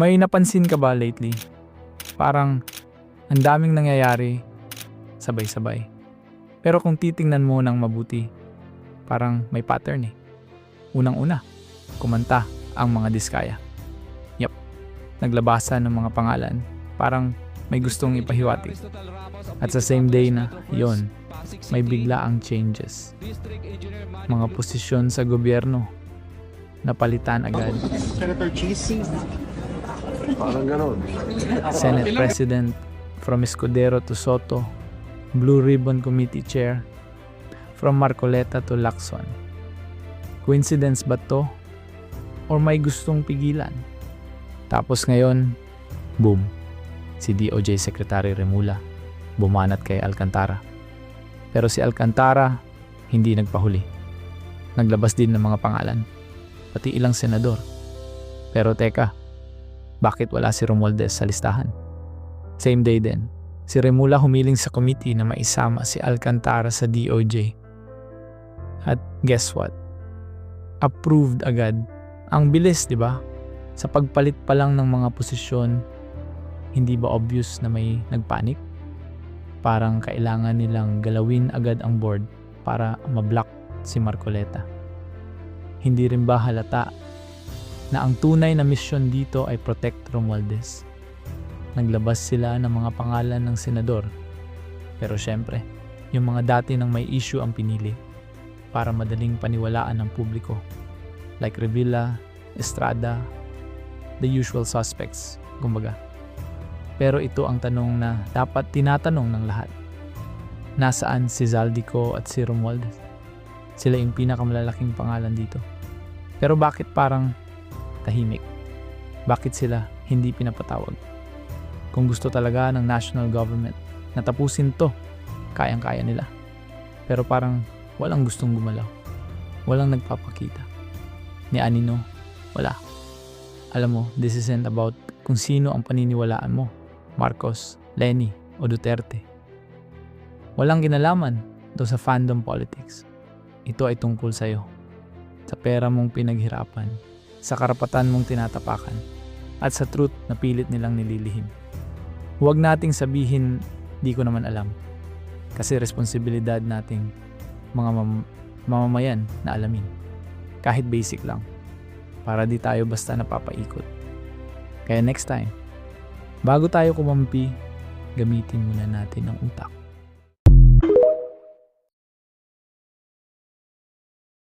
May napansin ka ba lately? Parang ang daming nangyayari sabay-sabay. Pero kung titingnan mo ng mabuti, parang may pattern eh. Unang-una, kumanta ang mga diskaya. Yup, naglabasan ng mga pangalan. Parang may gustong ipahiwatig. At sa same day na yon, may bigla ang changes. Mga posisyon sa gobyerno, napalitan agad. Senator Cheese? Parang ganon. Senate President from Escudero to Soto, Blue Ribbon Committee Chair, from Marcoleta to Lacson. Coincidence ba to? Or may gustong pigilan? Tapos ngayon, boom, si DOJ Secretary Remulla bumanat kay Alcantara. Pero si Alcantara hindi nagpahuli. Naglabas din ng mga pangalan, pati ilang senador. Pero teka, bakit wala si Romualdez sa listahan? Same day din, si Remulla humiling sa committee na maisama si Alcantara sa DOJ. At guess what? Approved agad. Ang bilis, di ba? Sa pagpalit pa lang ng mga posisyon, hindi ba obvious na may nagpanik? Parang kailangan nilang galawin agad ang board para mablock si Marcoleta. Hindi rin ba halata na ang tunay na misyon dito ay protect Romualdez? Naglabas sila ng mga pangalan ng senador. Pero syempre, yung mga dati nang may issue ang pinili para madaling paniwalaan ng publiko. Like Revilla, Estrada, the usual suspects, kumbaga. Pero ito ang tanong na dapat tinatanong ng lahat. Nasaan si Zaldico at si Romualdez? Sila yung pinakamalalaking pangalan dito. Pero bakit parang tahimik? Bakit sila hindi pinapatawag? Kung gusto talaga ng national government na tapusin to, kayang-kaya nila. Pero parang walang gustong gumalaw. Walang nagpapakita. Ni Anino, wala. Alam mo, this isn't about kung sino ang paniniwalaan mo. Marcos, Leni, o Duterte. Walang kinalaman to sa fandom politics. Ito ay tungkol sa'yo. Sa pera mong pinaghirapan, sa karapatan mong tinatapakan, at sa truth na pilit nilang nililihim. Huwag nating sabihin, di ko naman alam. Kasi responsibilidad nating mga mamamayan na alamin. Kahit basic lang. Para di tayo basta napapaikot. Kaya next time, bago tayo kumampi, gamitin muna natin ang utak.